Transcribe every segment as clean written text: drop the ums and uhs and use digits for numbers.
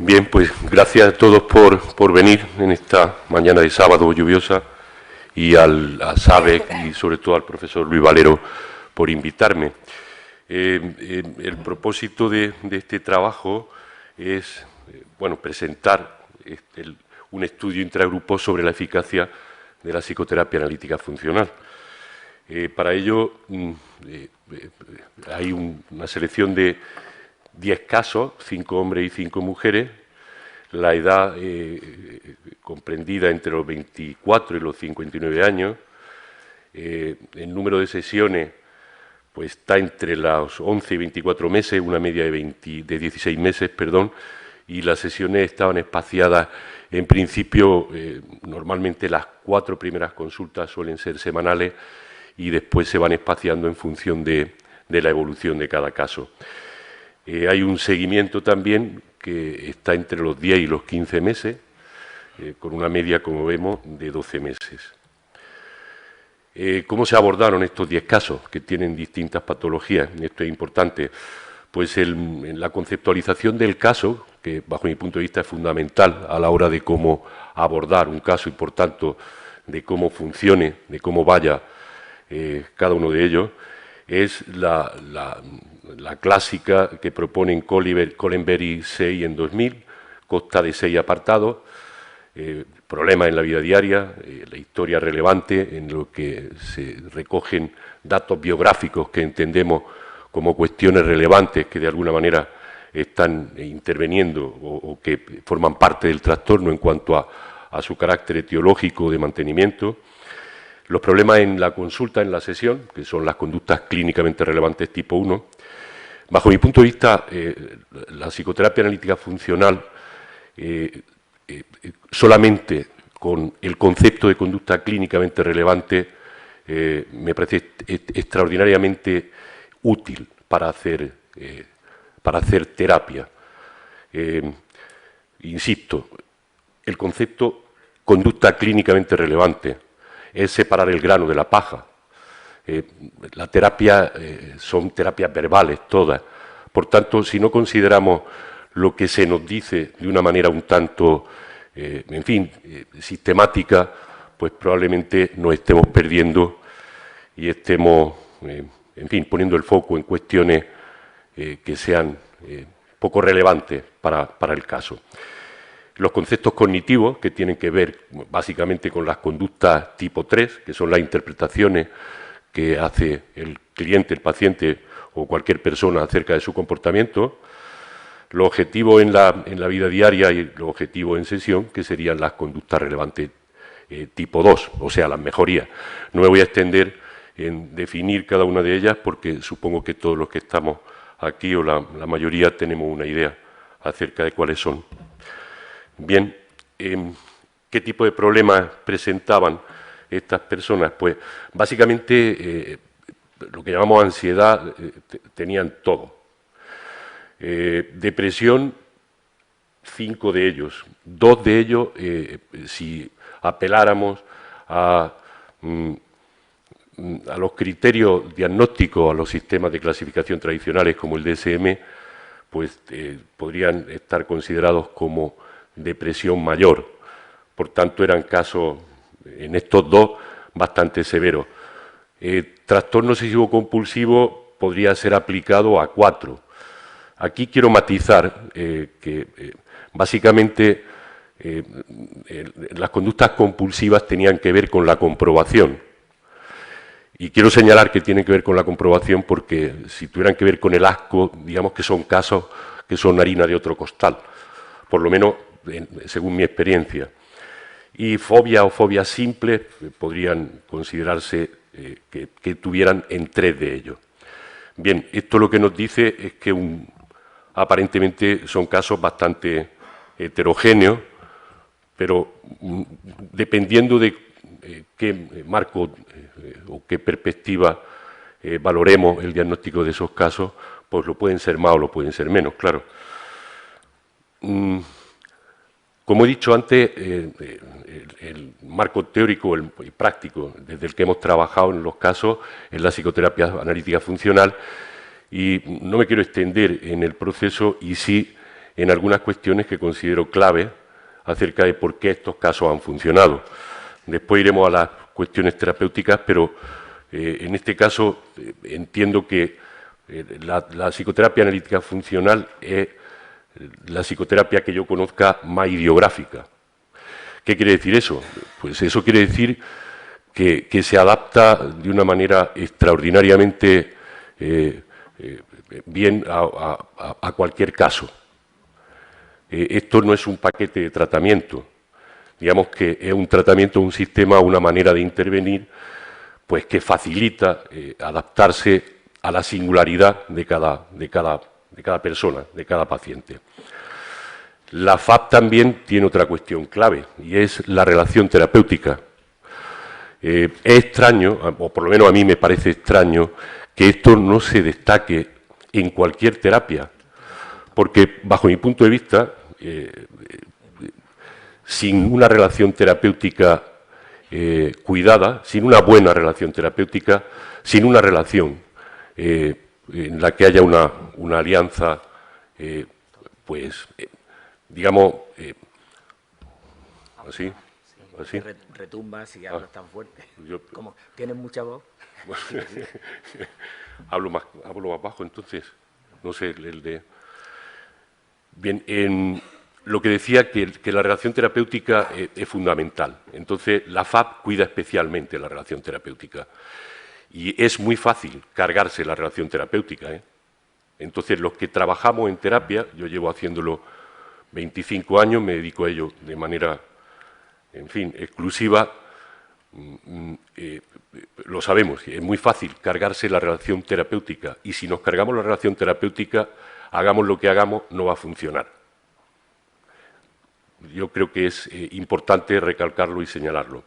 Bien, pues gracias a todos por venir en esta mañana de sábado lluviosa y a SABEC y sobre todo al profesor Luis Valero por invitarme. El propósito de este trabajo es presentar un estudio intragrupo sobre la eficacia de la psicoterapia analítica funcional. Para ello hay una selección de 10 casos, 5 hombres y 5 mujeres, la edad comprendida entre los 24 y los 59 años, el número de sesiones pues está entre los 11 y 24 meses, una media de 16 meses, y las sesiones estaban espaciadas, en principio, normalmente las 4 primeras consultas suelen ser semanales y después se van espaciando en función de la evolución de cada caso. Hay un seguimiento también que está entre los 10 y los 15 meses, con una media, como vemos, de 12 meses. ¿Cómo se abordaron estos 10 casos que tienen distintas patologías? Esto es importante. Pues en la conceptualización del caso, que bajo mi punto de vista es fundamental a la hora de cómo abordar un caso y, por tanto, de cómo funcione, de cómo vaya cada uno de ellos, es la clásica que proponen Colenberry 6 en 2000, consta de 6 apartados, problemas en la vida diaria, la historia relevante, en lo que se recogen datos biográficos que entendemos como cuestiones relevantes que de alguna manera están interviniendo o que forman parte del trastorno en cuanto a su carácter etiológico de mantenimiento. Los problemas en la consulta, en la sesión, que son las conductas clínicamente relevantes tipo 1. Bajo mi punto de vista, la psicoterapia analítica funcional, solamente con el concepto de conducta clínicamente relevante, me parece extraordinariamente útil para hacer terapia. Insisto, el concepto conducta clínicamente relevante es separar el grano de la paja. La terapia son terapias verbales todas. Por tanto, si no consideramos lo que se nos dice de una manera un tanto, sistemática, pues probablemente nos estemos perdiendo y estemos, poniendo el foco en cuestiones que sean poco relevantes para el caso. Los conceptos cognitivos, que tienen que ver básicamente con las conductas tipo 3, que son las interpretaciones que hace el cliente, el paciente o cualquier persona acerca de su comportamiento, los objetivos en la vida diaria y los objetivos en sesión, que serían las conductas relevantes tipo 2, o sea, las mejorías. No me voy a extender en definir cada una de ellas porque supongo que todos los que estamos aquí o la mayoría tenemos una idea acerca de cuáles son. Bien, ¿qué tipo de problemas presentaban estas personas? Pues básicamente lo que llamamos ansiedad tenían todo. Depresión, 5 de ellos. 2 de ellos, si apeláramos a los criterios diagnósticos, a los sistemas de clasificación tradicionales como el DSM, pues podrían estar considerados como depresión mayor. Por tanto, eran casos, en estos 2, bastante severos. Trastorno obsesivo-compulsivo podría ser aplicado a 4. Aquí quiero matizar que básicamente las conductas compulsivas tenían que ver con la comprobación. Y quiero señalar que tienen que ver con la comprobación porque si tuvieran que ver con el asco, digamos que son casos que son harina de otro costal, por lo menos según mi experiencia. Y fobia o fobias simples podrían considerarse que tuvieran en 3 de ellos. Bien, esto lo que nos dice es que aparentemente son casos bastante heterogéneos, pero dependiendo de qué marco o qué perspectiva valoremos el diagnóstico de esos casos, pues lo pueden ser más o lo pueden ser menos, claro. Como he dicho antes, el marco teórico y práctico desde el que hemos trabajado en los casos es la psicoterapia analítica funcional y no me quiero extender en el proceso y sí en algunas cuestiones que considero clave acerca de por qué estos casos han funcionado. Después iremos a las cuestiones terapéuticas, pero en este caso entiendo que la psicoterapia analítica funcional es la psicoterapia que yo conozca más ideográfica. ¿Qué quiere decir eso? Pues eso quiere decir que se adapta de una manera extraordinariamente bien a cualquier caso. Esto no es un paquete de tratamiento, digamos que es un tratamiento, un sistema, una manera de intervenir, pues que facilita adaptarse a la singularidad de cada persona, de cada paciente. La FAP también tiene otra cuestión clave, y es la relación terapéutica. Es extraño, o por lo menos a mí me parece extraño, que esto no se destaque en cualquier terapia, porque bajo mi punto de vista, sin una relación terapéutica cuidada, sin una buena relación terapéutica, sin una relación en la que haya una alianza, digamos, así. ¿Así? Retumba si hablas tan fuerte. Como tienes mucha voz. Hablo más bajo, entonces. No sé, el de... Bien, lo que decía que la relación terapéutica es fundamental. Entonces, la FAP cuida especialmente la relación terapéutica. Y es muy fácil cargarse la relación terapéutica, ¿eh? Entonces, los que trabajamos en terapia, yo llevo haciéndolo 25 años, me dedico a ello de manera, en fin, exclusiva, lo sabemos, es muy fácil cargarse la relación terapéutica. Y si nos cargamos la relación terapéutica, hagamos lo que hagamos, no va a funcionar. Yo creo que es importante recalcarlo y señalarlo.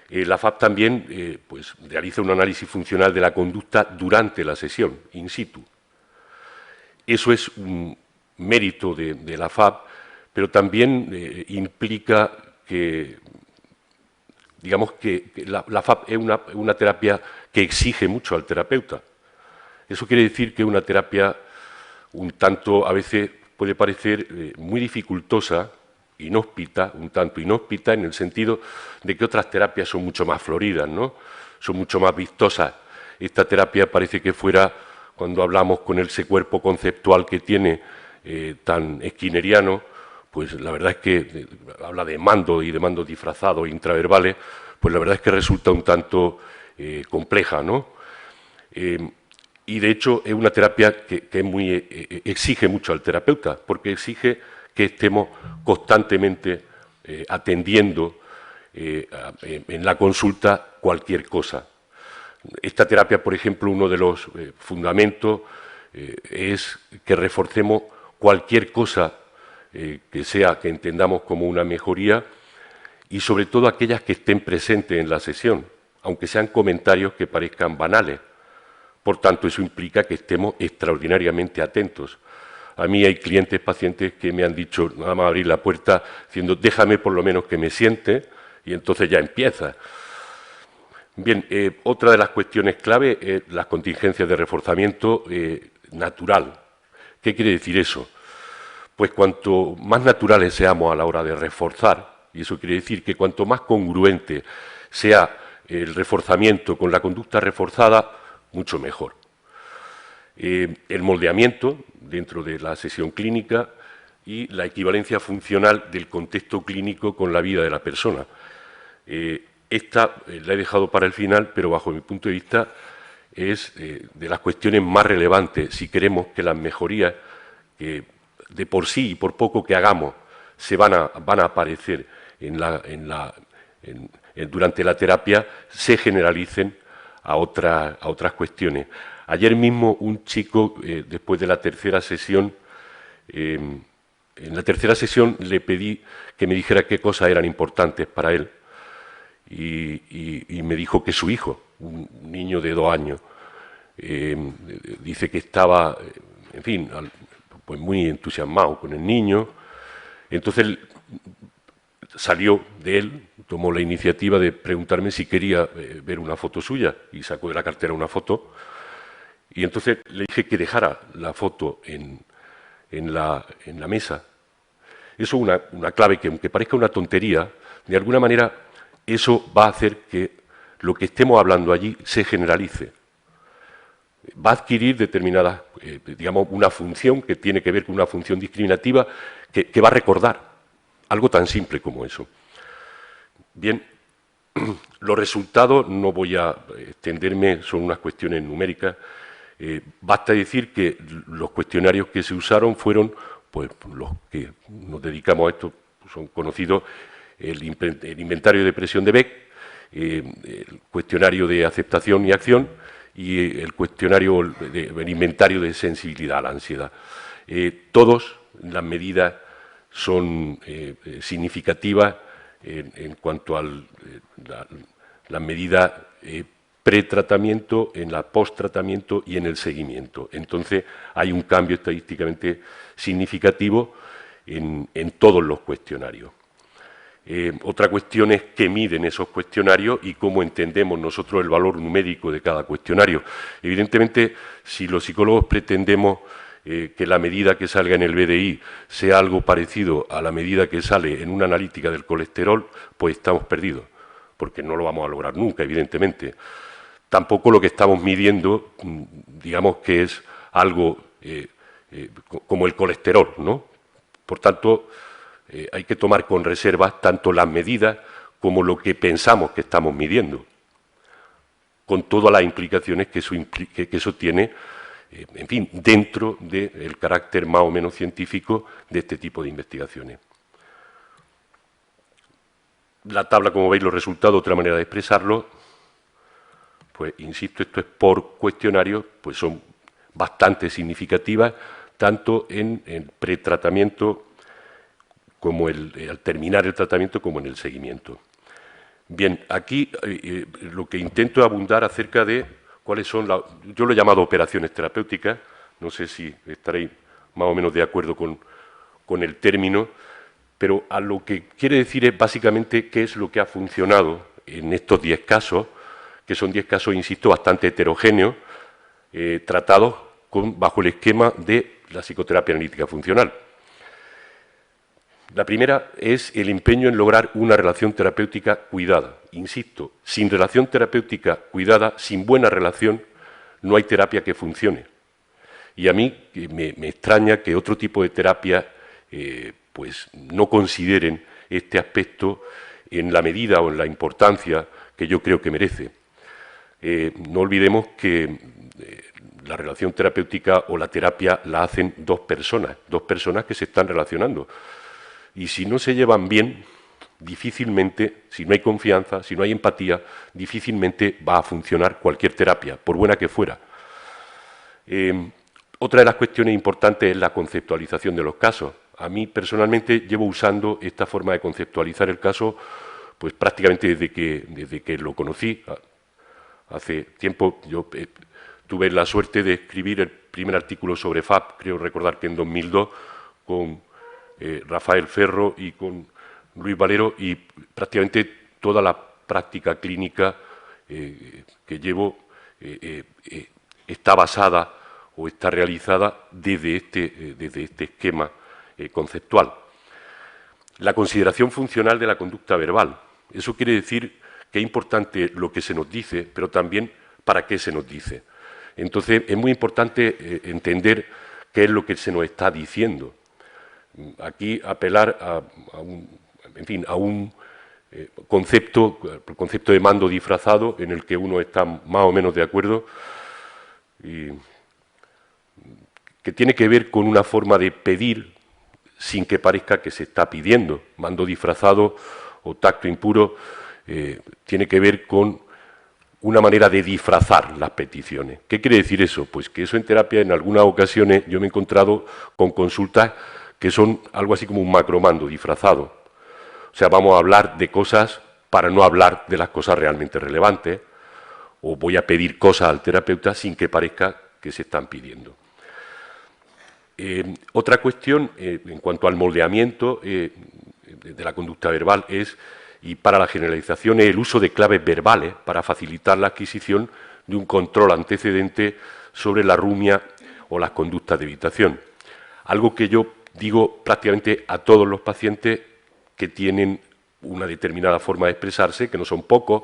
La FAP también pues, realiza un análisis funcional de la conducta durante la sesión, in situ. Eso es un mérito de la FAP, pero también implica que, digamos que la FAP es una terapia que exige mucho al terapeuta. Eso quiere decir que es una terapia un tanto, a veces puede parecer muy dificultosa, inhóspita, un tanto inhóspita en el sentido de que otras terapias son mucho más floridas, ¿no? Son mucho más vistosas. Esta terapia parece que fuera, cuando hablamos con ese cuerpo conceptual que tiene tan skinneriano, pues la verdad es que habla de mando y de mandos disfrazados intraverbales, pues la verdad es que resulta un tanto compleja, ¿no? Y de hecho es una terapia que exige mucho al terapeuta, porque exige que estemos constantemente atendiendo en la consulta cualquier cosa. Esta terapia, por ejemplo, uno de los fundamentos es que reforcemos cualquier cosa que entendamos como una mejoría y sobre todo aquellas que estén presentes en la sesión, aunque sean comentarios que parezcan banales. Por tanto, eso implica que estemos extraordinariamente atentos. A mí hay clientes, pacientes que me han dicho, nada más abrir la puerta, diciendo, déjame por lo menos que me siente, y entonces ya empieza. Bien, otra de las cuestiones clave es las contingencias de reforzamiento natural. ¿Qué quiere decir eso? Pues cuanto más naturales seamos a la hora de reforzar, y eso quiere decir que cuanto más congruente sea el reforzamiento con la conducta reforzada, mucho mejor. El moldeamiento dentro de la sesión clínica y la equivalencia funcional del contexto clínico con la vida de la persona. Esta la he dejado para el final, pero bajo mi punto de vista es de las cuestiones más relevantes si queremos que las mejorías que de por sí y por poco que hagamos se van a aparecer durante la terapia, se generalicen a otras cuestiones. Ayer mismo un chico, después de la tercera sesión, en la tercera sesión le pedí que me dijera qué cosas eran importantes para él y me dijo que su hijo, un niño de 2 años, dice que estaba, en fin, pues muy entusiasmado con el niño. Entonces salió de él, tomó la iniciativa de preguntarme si quería ver una foto suya y sacó de la cartera una foto. Y entonces le dije que dejara la foto en en la mesa. Eso es una clave que, aunque parezca una tontería, de alguna manera eso va a hacer que lo que estemos hablando allí se generalice. Va a adquirir determinada, digamos, una función que tiene que ver con una función discriminativa que va a recordar algo tan simple como eso. Bien, los resultados, no voy a extenderme, son unas cuestiones numéricas. Basta decir que los cuestionarios que se usaron fueron, pues los que nos dedicamos a esto, son conocidos, el inventario de presión de Beck, el cuestionario de aceptación y acción y el cuestionario, el inventario de sensibilidad a la ansiedad. Todos las medidas son significativas en cuanto a las medidas pretratamiento, en la posttratamiento y en el seguimiento. Entonces, hay un cambio estadísticamente significativo en todos los cuestionarios. Otra cuestión es qué miden esos cuestionarios y cómo entendemos nosotros el valor numérico de cada cuestionario. Evidentemente, si los psicólogos pretendemos que la medida que salga en el BDI sea algo parecido a la medida que sale en una analítica del colesterol, pues estamos perdidos, porque no lo vamos a lograr nunca, evidentemente. Tampoco lo que estamos midiendo, digamos que es algo como el colesterol, ¿no? Por tanto, hay que tomar con reservas tanto las medidas como lo que pensamos que estamos midiendo, con todas las implicaciones que eso tiene, en fin, dentro del carácter más o menos científico de este tipo de investigaciones. La tabla, como veis, los resultados, otra manera de expresarlo, pues insisto, esto es por cuestionario, pues son bastante significativas, tanto en el pretratamiento como al terminar el tratamiento como en el seguimiento. Bien, aquí lo que intento es abundar acerca de cuáles son, yo lo he llamado operaciones terapéuticas, no sé si estaréis más o menos de acuerdo con el término, pero a lo que quiere decir es básicamente qué es lo que ha funcionado en estos 10 casos, que son 10 casos, insisto, bastante heterogéneos, tratados bajo el esquema de la psicoterapia analítica funcional. La primera es el empeño en lograr una relación terapéutica cuidada. Insisto, sin relación terapéutica cuidada, sin buena relación, no hay terapia que funcione. Y a mí me extraña que otro tipo de terapia pues no consideren este aspecto en la medida o en la importancia que yo creo que merece. No olvidemos que la relación terapéutica o la terapia la hacen dos personas que se están relacionando. Y si no se llevan bien, difícilmente, si no hay confianza, si no hay empatía, difícilmente va a funcionar cualquier terapia, por buena que fuera. Otra de las cuestiones importantes es la conceptualización de los casos. A mí, personalmente, llevo usando esta forma de conceptualizar el caso pues prácticamente desde que lo conocí. Hace tiempo yo tuve la suerte de escribir el primer artículo sobre FAP, creo recordar que en 2002, con Rafael Ferro y con Luis Valero, y prácticamente toda la práctica clínica que llevo está basada o está realizada desde este esquema conceptual. La consideración funcional de la conducta verbal. Eso quiere decir que es importante lo que se nos dice, pero también para qué se nos dice. Entonces, es muy importante entender qué es lo que se nos está diciendo. Aquí apelar a un concepto, el concepto de mando disfrazado, en el que uno está más o menos de acuerdo, y que tiene que ver con una forma de pedir sin que parezca que se está pidiendo. Mando disfrazado o tacto impuro tiene que ver con una manera de disfrazar las peticiones. ¿Qué quiere decir eso? Pues que eso en terapia, en algunas ocasiones, yo me he encontrado con consultas que son algo así como un macromando disfrazado. O sea, vamos a hablar de cosas para no hablar de las cosas realmente relevantes, o voy a pedir cosas al terapeuta sin que parezca que se están pidiendo. Otra cuestión, en cuanto al moldeamiento de la conducta verbal, y para la generalización, es el uso de claves verbales para facilitar la adquisición de un control antecedente sobre la rumia o las conductas de evitación. algo que yo digo prácticamente a todos los pacientes que tienen una determinada forma de expresarse, que no son pocos,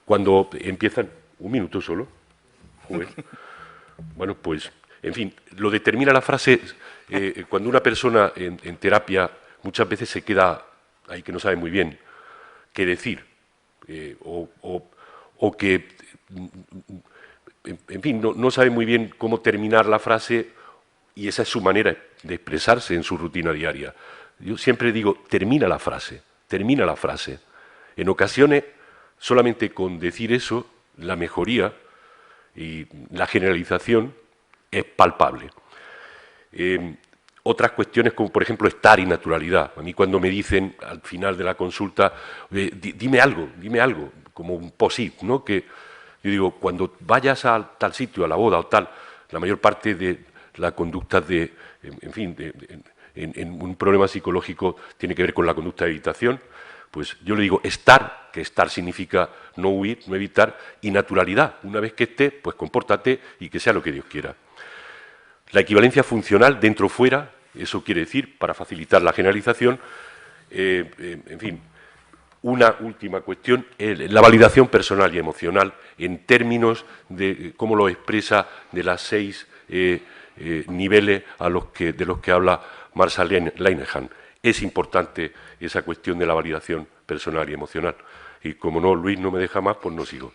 cuando empiezan... Un minuto solo. Joder. Bueno, pues, en fin, lo determina la frase, cuando una persona en terapia muchas veces se queda ahí que no sabe muy bien qué decir, o que, en fin, no sabe muy bien cómo terminar la frase, y esa es su manera de expresarse en su rutina diaria. Yo siempre digo, termina la frase, termina la frase. En ocasiones, solamente con decir eso, la mejoría y la generalización es palpable. Otras cuestiones como, por ejemplo, estar y naturalidad. A mí cuando me dicen al final de la consulta, dime algo, como un posit, ¿no? Que yo digo, cuando vayas a tal sitio, a la boda o tal, la mayor parte de la conducta en un problema psicológico tiene que ver con la conducta de evitación. Pues yo le digo estar, que estar significa no huir, no evitar, y naturalidad. Una vez que esté, pues compórtate y que sea lo que Dios quiera. La equivalencia funcional dentro-fuera, eso quiere decir, para facilitar la generalización, en fin, una última cuestión, la validación personal y emocional en términos de cómo lo expresa de las 6 niveles de los que habla Marshall Linehan. Es importante esa cuestión de la validación personal y emocional. Y como no, Luis no me deja más, pues no sigo.